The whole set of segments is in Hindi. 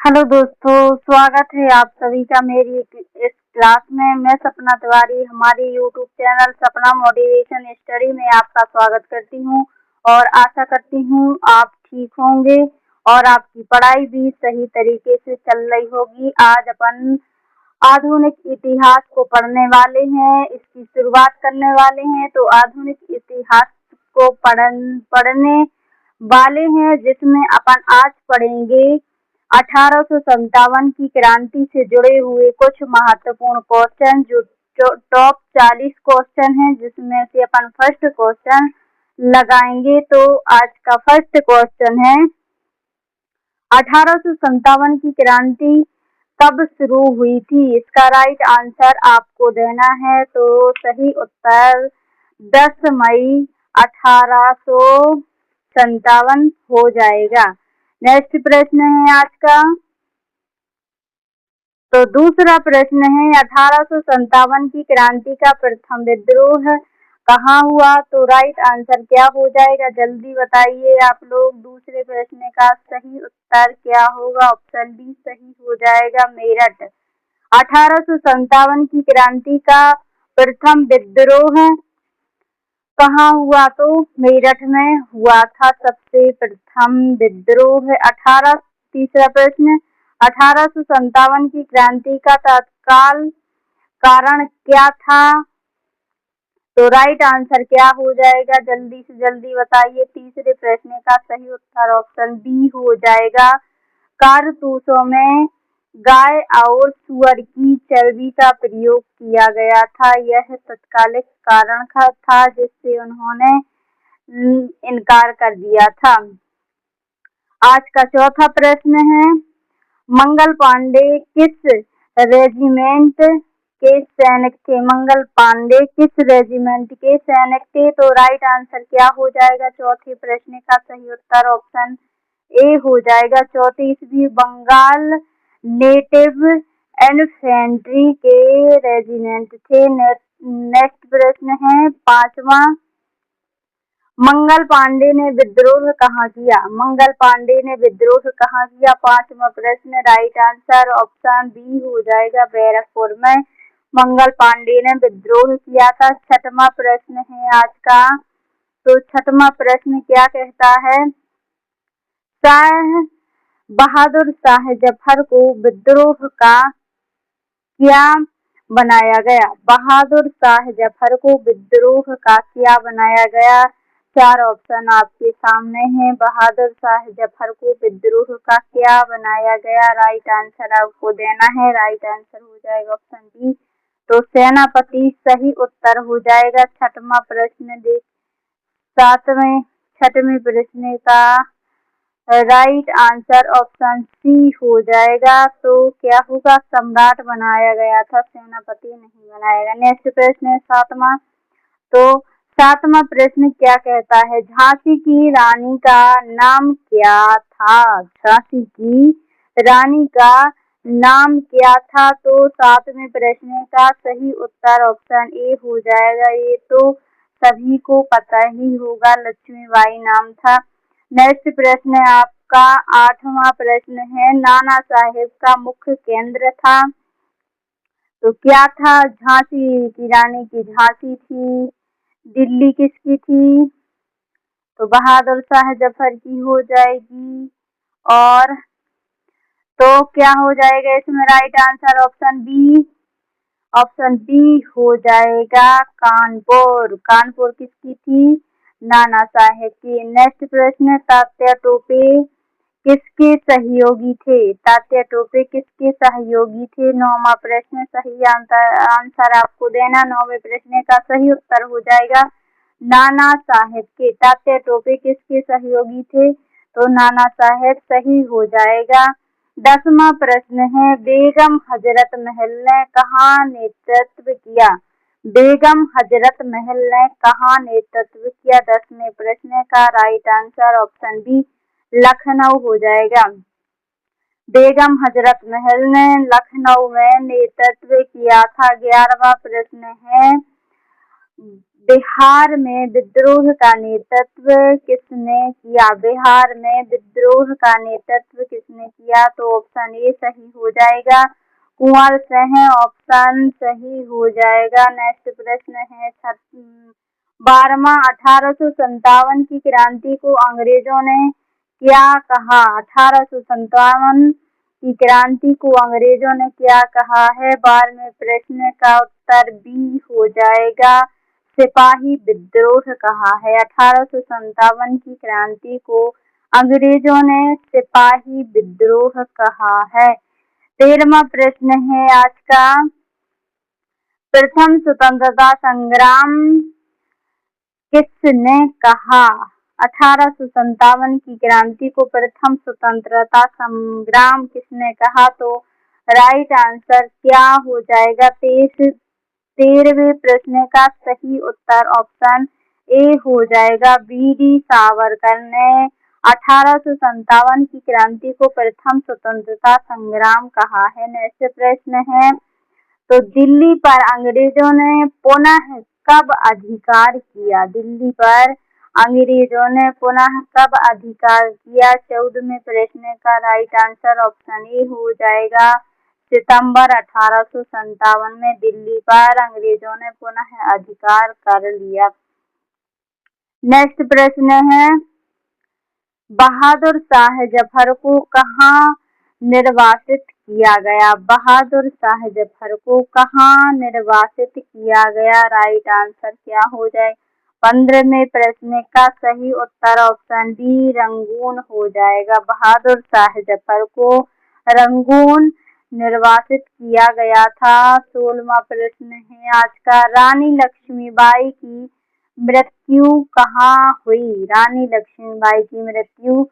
हेलो दोस्तों, स्वागत है आप सभी का मेरी इस क्लास में। मैं सपना तिवारी हमारी यूट्यूब चैनल सपना मोटिवेशन स्टडी में आपका स्वागत करती हूं और आशा करती हूं आप ठीक होंगे और आपकी पढ़ाई भी सही तरीके से चल रही होगी। आज अपन आधुनिक इतिहास को पढ़ने वाले हैं, इसकी शुरुआत करने वाले हैं। तो आधुनिक इतिहास को पढ़ने वाले हैं जिसमें अपन आज पढ़ेंगे 1857 की क्रांति से जुड़े हुए कुछ महत्वपूर्ण क्वेश्चन, जो टॉप 40 क्वेश्चन हैं, जिसमें से अपन फर्स्ट क्वेश्चन लगाएंगे। तो आज का फर्स्ट क्वेश्चन है 1857 की क्रांति कब शुरू हुई थी? इसका राइट आंसर आपको देना है। तो सही उत्तर 10 मई 1857 हो जाएगा। नेक्स्ट प्रश्न है आज का। तो दूसरा प्रश्न है 1857 की क्रांति का प्रथम विद्रोह कहाँ हुआ? तो राइट आंसर क्या हो जाएगा? जल्दी बताइए आप लोग। दूसरे प्रश्न का सही उत्तर क्या होगा? ऑप्शन डी सही हो जाएगा, मेरठ। 1857 की क्रांति का प्रथम विद्रोह कहाँ हुआ? तो मेरठ में हुआ था सबसे प्रथम विद्रोह। तीसरा प्रश्न 1857 की क्रांति का तत्काल कारण क्या था? तो राइट आंसर क्या हो जाएगा? जल्दी से जल्दी बताइए। तीसरे प्रश्न का सही उत्तर ऑप्शन बी हो जाएगा, कारतूसों में गाय और सुअर की चर्बी का प्रयोग किया गया था। यह तत्कालिक कारण था जिससे उन्होंने इनकार कर दिया था। आज का चौथा प्रश्न है मंगल पांडे किस रेजिमेंट के सैनिक थे? मंगल पांडे किस रेजिमेंट के सैनिक थे? तो राइट आंसर क्या हो जाएगा? चौथे प्रश्न का सही उत्तर ऑप्शन ए हो जाएगा, 34वीं बंगाल नेटिव इन्फेंट्री के रेजिमेंट थे। नेक्स्ट प्रश्न है पांचवा, मंगल पांडे ने विद्रोह कहाँ किया? मंगल पांडे ने विद्रोह कहाँ किया? पांचवा प्रश्न, राइट आंसर ऑप्शन बी हो जाएगा, बैरकपुर में मंगल पांडे ने विद्रोह किया था। छठवां प्रश्न है आज का। तो छठवां प्रश्न क्या कहता है? शाह बहादुर शाह जफर को विद्रोह का क्या बनाया गया? बहादुर शाह जफर को विद्रोह का क्या बनाया गया? चार ऑप्शन आपके सामने हैं। बहादुर शाह जफर को विद्रोह का क्या बनाया गया? राइट आंसर आपको देना है। राइट आंसर हो जाएगा ऑप्शन बी, तो सेनापति सही उत्तर हो जाएगा। छठवां प्रश्न देख छठवें प्रश्न का राइट आंसर ऑप्शन सी हो जाएगा। तो क्या होगा? सम्राट बनाया गया था, सेनापति नहीं बनाया गया। नेक्स्ट प्रश्न है सातवां। तो सातवां प्रश्न क्या कहता है? झांसी की रानी का नाम क्या था? झांसी की रानी का नाम क्या था? तो सातवें प्रश्न का सही उत्तर ऑप्शन ए हो जाएगा। ये तो सभी को पता ही होगा, लक्ष्मीबाई नाम था। नेक्स्ट प्रश्न है आपका आठवां प्रश्न है, नाना साहेब का मुख्य केंद्र था तो क्या था? झांसी की रानी की झांसी थी। दिल्ली किसकी थी? तो बहादुर शाह जफर की हो जाएगी। और तो क्या हो जाएगा इसमें? राइट आंसर ऑप्शन बी हो जाएगा, कानपुर। कानपुर किसकी थी? नाना साहेब की। नेक्स्ट प्रश्न, तात्या टोपे किसके सहयोगी थे? तात्या टोपे किसके सहयोगी थे? नौवां प्रश्न, सही आंसर आपको देना। नौवें प्रश्न का सही उत्तर हो जाएगा नाना साहेब के। तात्या टोपे किसके सहयोगी थे? तो नाना साहेब सही हो जाएगा। 10वां प्रश्न है, बेगम हजरत महल ने कहाँ नेतृत्व किया? बेगम हजरत महल ने कहाँ नेतृत्व किया? 10वें प्रश्न का right answer option B, Lucknow हो जाएगा। बेगम हजरत महल ने लखनऊ में नेतृत्व किया था। 11वां प्रश्न है, बिहार में विद्रोह का नेतृत्व किसने किया? बिहार में विद्रोह का नेतृत्व किसने किया? तो ऑप्शन ए सही हो जाएगा, कुंवर सिंह ऑप्शन सही हो जाएगा। नेक्स्ट प्रश्न है 12वां, 1857 की क्रांति को अंग्रेजों ने क्या कहा? 1857 की क्रांति को अंग्रेजों ने क्या कहा है? 12वें प्रश्न का उत्तर बी हो जाएगा, सिपाही विद्रोह कहा है। 1857 की क्रांति को अंग्रेजों ने सिपाही विद्रोह कहा है। 13वां प्रश्न है आज का, प्रथम स्वतंत्रता संग्राम किसने कहा? 1857 की क्रांति को प्रथम स्वतंत्रता संग्राम किसने कहा? तो राइट आंसर क्या हो जाएगा? 13वें प्रश्न का सही उत्तर ऑप्शन ए हो जाएगा, वीडी सावरकर ने 1857 की क्रांति को प्रथम स्वतंत्रता संग्राम कहा है। नेक्स्ट प्रश्न है, तो दिल्ली पर अंग्रेजों ने पुनः कब अधिकार किया? दिल्ली पर अंग्रेजों ने पुनः कब अधिकार किया? 14वें प्रश्न का राइट आंसर ऑप्शन ए हो जाएगा, सितंबर 1857 में दिल्ली पर अंग्रेजों ने पुनः अधिकार कर लिया। नेक्स्ट प्रश्न है, बहादुर शाह जफर को कहाँ निर्वासित किया गया? बहादुर शाह जफर को कहाँ निर्वासित किया गया? राइट आंसर क्या हो जाए? 15वें प्रश्न का सही उत्तर ऑप्शन डी, रंगून हो जाएगा। बहादुर शाह जफर को रंगून निर्वासित किया गया था। 16वां प्रश्न है आज का, रानी लक्ष्मीबाई की मृत्यु कहाँ हुई? रानी लक्ष्मीबाई की मृत्यु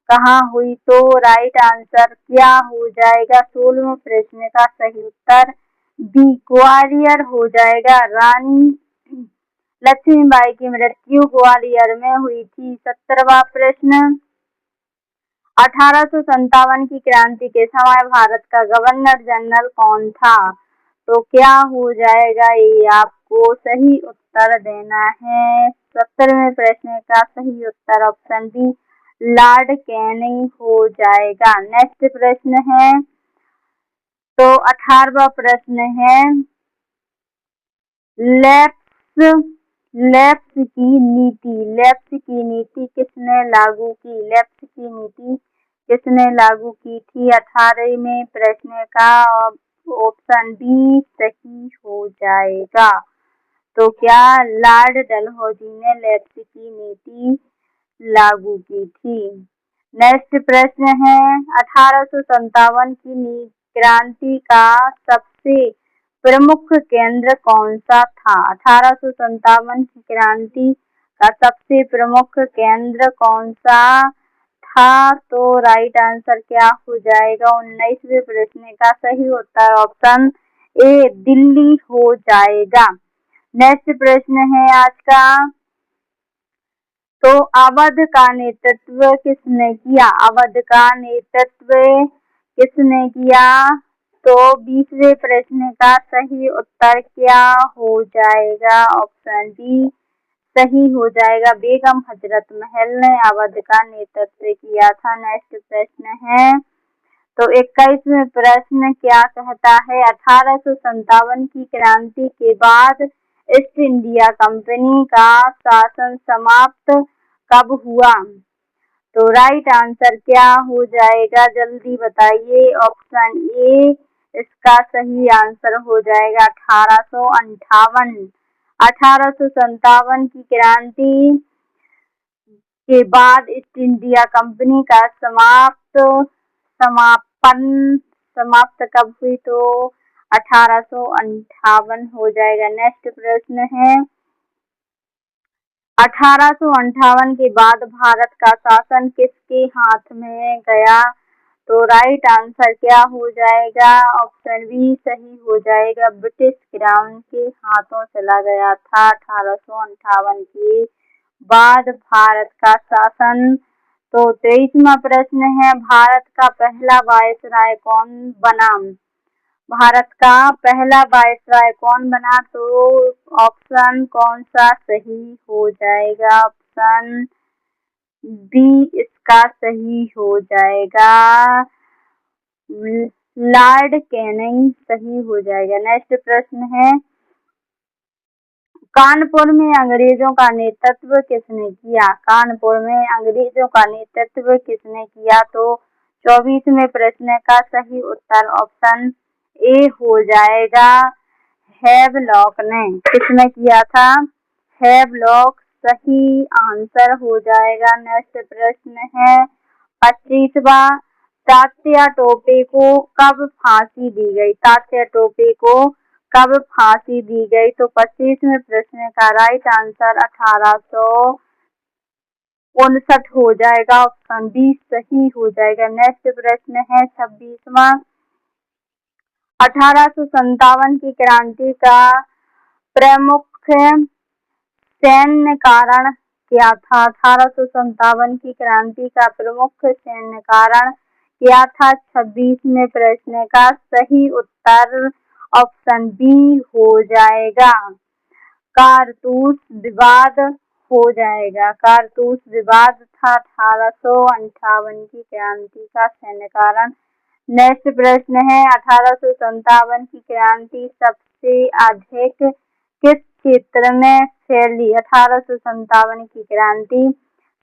कहाँ हुई? तो राइट आंसर क्या हो जाएगा? 16वें प्रश्न का सही उत्तर बी, ग्वालियर हो जाएगा। रानी लक्ष्मीबाई की मृत्यु ग्वालियर में हुई थी। 17वां प्रश्न, 1857 की क्रांति के समय भारत का गवर्नर जनरल कौन था? तो क्या हो जाएगा? ये आपको सही उत्तर देना है। 17वें प्रश्न का सही उत्तर ऑप्शन बी, लॉर्ड कैनिंग हो जाएगा। नेक्स्ट प्रश्न है, तो 18वां प्रश्न है, लेप्स की नीति किसने लागू की? लेप्स की नीति किसने लागू की थी? 18वें प्रश्न का ऑप्शन बी सही हो जाएगा। तो क्या लॉर्ड डलहौजी ने लेप्स की नीति लागू की थी? नेक्स्ट प्रश्न है, 1857 की क्रांति का सबसे प्रमुख केंद्र कौन सा था? 1857 की क्रांति का सबसे प्रमुख केंद्र कौन सा था? तो राइट आंसर क्या हो जाएगा? 19वें प्रश्न का सही उत्तर ऑप्शन ए, दिल्ली हो जाएगा। नेक्स्ट प्रश्न है आज का, तो अवध का नेतृत्व किसने किया? अवध का नेतृत्व किसने किया? तो 20वें प्रश्न का सही उत्तर क्या हो जाएगा? ऑप्शन डी सही हो जाएगा, बेगम हजरत महल ने अवध का नेतृत्व किया था। नेक्स्ट प्रश्न है, तो 21वें प्रश्न क्या कहता है? 1857 की क्रांति के बाद ईस्ट इंडिया कंपनी का शासन समाप्त कब हुआ? तो राइट आंसर क्या हो जाएगा? जल्दी बताइए। ऑप्शन ए इसका सही आंसर हो जाएगा 1858। 1857 की क्रांति के बाद ईस्ट इंडिया कंपनी का समाप्त कब हुई? तो 1858 हो जाएगा। नेक्स्ट प्रश्न है, 1858 के बाद भारत का शासन किसके हाथ में गया? तो राइट आंसर क्या हो जाएगा? ऑप्शन बी सही हो जाएगा, ब्रिटिश क्राउन के हाथों चला गया था 1858 के बाद भारत का शासन। तो 23वां प्रश्न है, भारत का पहला वायसराय कौन बना? भारत का पहला वायसराय कौन बना? तो ऑप्शन कौन सा सही हो जाएगा? ऑप्शन बी इसका सही हो जाएगा। लॉर्ड कैनिंग सही हो जाएगा। नेक्स्ट प्रश्न है, कानपुर में अंग्रेजों का नेतृत्व किसने किया? कानपुर में अंग्रेजों का नेतृत्व किसने किया? तो 24वें प्रश्न का सही उत्तर ऑप्शन ए हो जाएगा, हैवलॉक ने। किसने किया था? हैवलॉक सही आंसर हो जाएगा। नेक्स्ट प्रश्न है 25वां, तात्या टोपे को कब फांसी दी गई? तात्या टोपे को कब फांसी दी गई? तो 25वें प्रश्न का राइट आंसर 1859 हो जाएगा। ऑप्शन बी सही हो जाएगा। नेक्स्ट प्रश्न है 26वां, 1857 की क्रांति का प्रमुख सैन्य कारण क्या था? 1857 की क्रांति का प्रमुख सैन्य कारण क्या था? 26वें प्रश्न का सही उत्तर ऑप्शन बी हो जाएगा, कारतूस विवाद हो जाएगा। कारतूस विवाद था 1858 की क्रांति का सैन्य कारण। नेक्स्ट प्रश्न है 1857 की क्रांति सबसे अधिक किस क्षेत्र में फैली? 1857 की क्रांति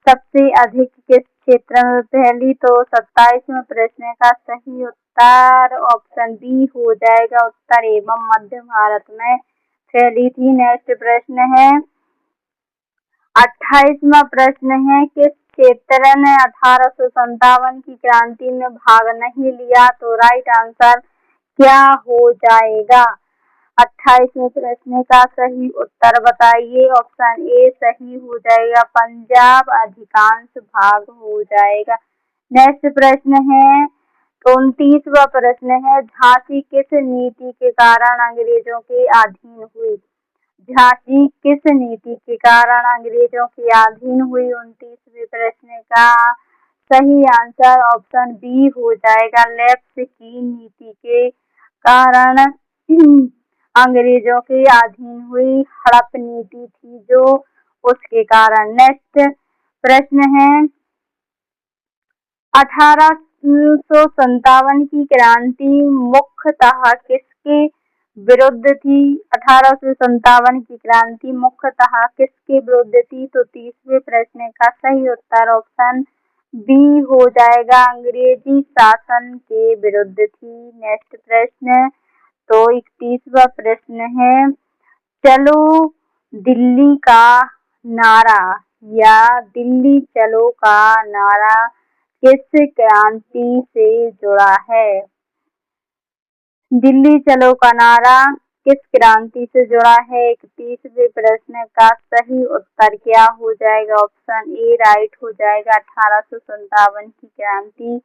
सबसे अधिक किस क्षेत्र में फैली? तो 27वें प्रश्न का सही उत्तर ऑप्शन बी हो जाएगा, उत्तर एवं मध्य भारत में फैली थी। नेक्स्ट प्रश्न है 28वां प्रश्न है, किस क्षेत्र ने 1857 की क्रांति में भाग नहीं लिया? तो राइट आंसर क्या हो जाएगा? 28वें प्रश्न का सही उत्तर बताइए। ऑप्शन ए सही हो जाएगा, पंजाब अधिकांश भाग हो जाएगा। नेक्स्ट प्रश्न है 29वां प्रश्न है, झांसी किस नीति के कारण अंग्रेजों के अधीन हुई? झांसी किस नीति के कारण अंग्रेजों के अधीन हुई? 29वें प्रश्न का सही आंसर ऑप्शन बी हो जाएगा, लेफ्ट की नीति के कारण अंग्रेजों के अधीन हुई। हड़प नीति थी जो, उसके कारण। नेक्स्ट प्रश्न है 1857 की क्रांति मुख्यतः किसके विरुद्ध थी? 1857 की क्रांति मुख्यतः किसके विरुद्ध थी? तो 30वें प्रश्न का सही उत्तर ऑप्शन बी हो जाएगा, अंग्रेजी शासन के विरुद्ध थी। नेक्स्ट प्रश्न तो 31वां प्रश्न है, चलो दिल्ली का नारा या दिल्ली चलो का नारा किस क्रांति से जुड़ा है? दिल्ली चलो का नारा किस क्रांति से जुड़ा है? 31वें प्रश्न का सही उत्तर क्या हो जाएगा? ऑप्शन ए राइट हो जाएगा, 1857 की क्रांति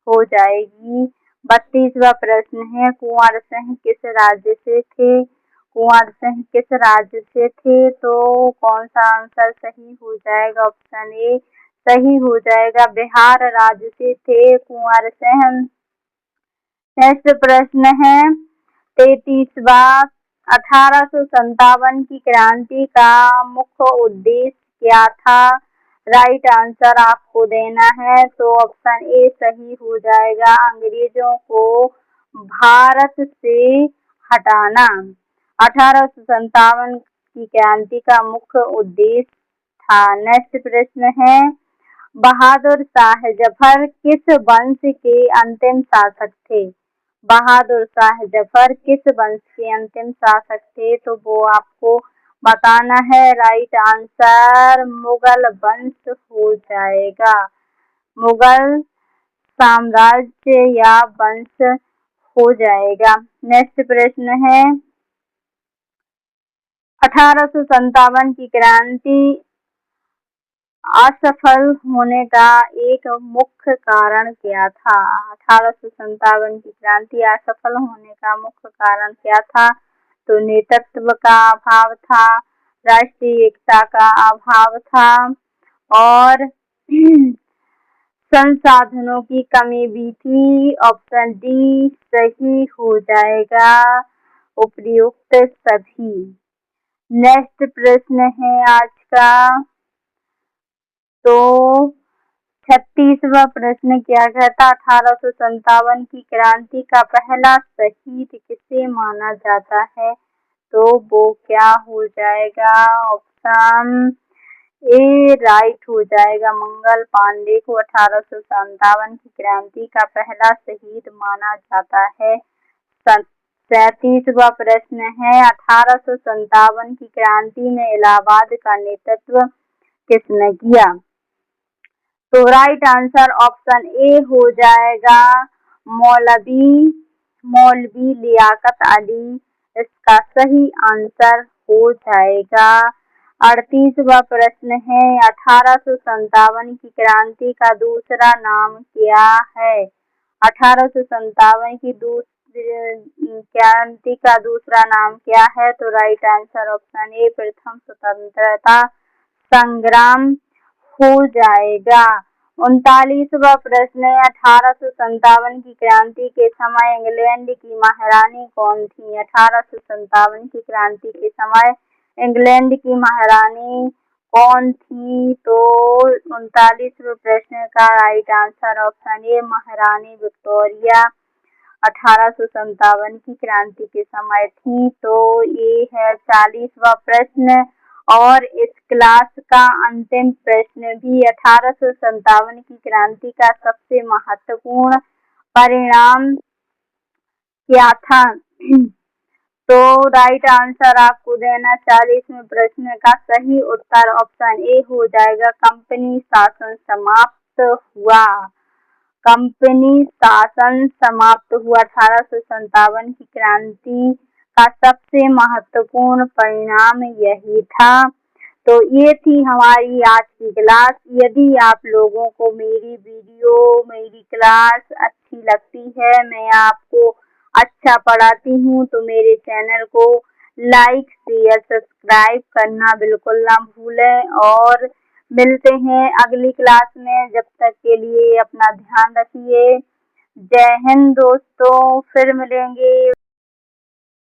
हो जाएगी। 32वां प्रश्न है, कुंवर सिंह किस राज्य से थे? कुंवर सिंह किस राज्य से थे? तो कौन सा आंसर सही हो जाएगा? ऑप्शन ए सही हो जाएगा, बिहार राज्य से थे कुंवर सिंह। नेक्स्ट प्रश्न है 33वां, 1857 की क्रांति का मुख्य उद्देश्य क्या था? राइट आंसर आपको देना है, तो ऑप्शन ए सही हो जाएगा, अंग्रेजों को भारत से हटाना। 1857 की क्रांति का मुख्य उद्देश्य था। नेक्स्ट प्रश्न है, बहादुर शाह जफर किस वंश के अंतिम शासक थे? बहादुर शाह जफर किस वंश के अंतिम शासक थे? तो वो आपको बताना है। राइट आंसर मुगल वंश हो जाएगा, मुगल साम्राज्य या वंश हो जाएगा। नेक्स्ट प्रश्न है 1857 की क्रांति असफल होने का एक मुख्य कारण क्या था? 1857 की क्रांति असफल होने का मुख्य कारण क्या था? तो नेतृत्व का अभाव था, राष्ट्रीय एकता का अभाव था और संसाधनों की कमी भी थी। ऑप्शन डी सही हो जाएगा। उपर्युक्त सभी। नेक्स्ट प्रश्न है आज का, तो 36वां प्रश्न क्या कहता, 1857 की क्रांति का पहला शहीद किसे माना जाता है, तो वो क्या हो जाएगा। ऑप्शन ए राइट हो जाएगा, मंगल पांडे को 1857 की क्रांति का पहला शहीद माना जाता है। 37वां प्रश्न है, 1857 की क्रांति में इलाहाबाद का नेतृत्व किसने किया, तो राइट आंसर ऑप्शन ए हो जाएगा, मौलवी लियाकत अली इसका सही आंसर हो जाएगा। 38वां प्रश्न है, 1857 की क्रांति का दूसरा नाम क्या है। 1857 की क्रांति का दूसरा नाम क्या है, तो राइट आंसर ऑप्शन ए प्रथम स्वतंत्रता संग्राम हो जाएगा। 39वां प्रश्न है, 1857 की क्रांति के समय इंग्लैंड की महारानी कौन थी। 1857 की क्रांति के समय इंग्लैंड की महारानी कौन थी, तो 39वें प्रश्न का राइट आंसर ऑप्शन ए महारानी विक्टोरिया 1857 की क्रांति के समय थी। तो ये है 40वां प्रश्न और इस क्लास का अंतिम प्रश्न भी। 1857 की क्रांति का सबसे महत्वपूर्ण परिणाम क्या था, तो राइट आंसर आपको देना 40वें प्रश्न का सही उत्तर ऑप्शन ए हो जाएगा, कंपनी शासन समाप्त हुआ। कंपनी शासन समाप्त हुआ। 1857 की क्रांति का सबसे महत्वपूर्ण परिणाम यही था। तो ये थी हमारी आज की क्लास। यदि आप लोगों को मेरी वीडियो मेरी क्लास अच्छी लगती है, मैं आपको अच्छा पढ़ाती हूँ, तो मेरे चैनल को लाइक शेयर सब्सक्राइब करना बिल्कुल ना भूलें। और मिलते हैं अगली क्लास में, जब तक के लिए अपना ध्यान रखिए। जय हिंद दोस्तों, फिर मिलेंगे।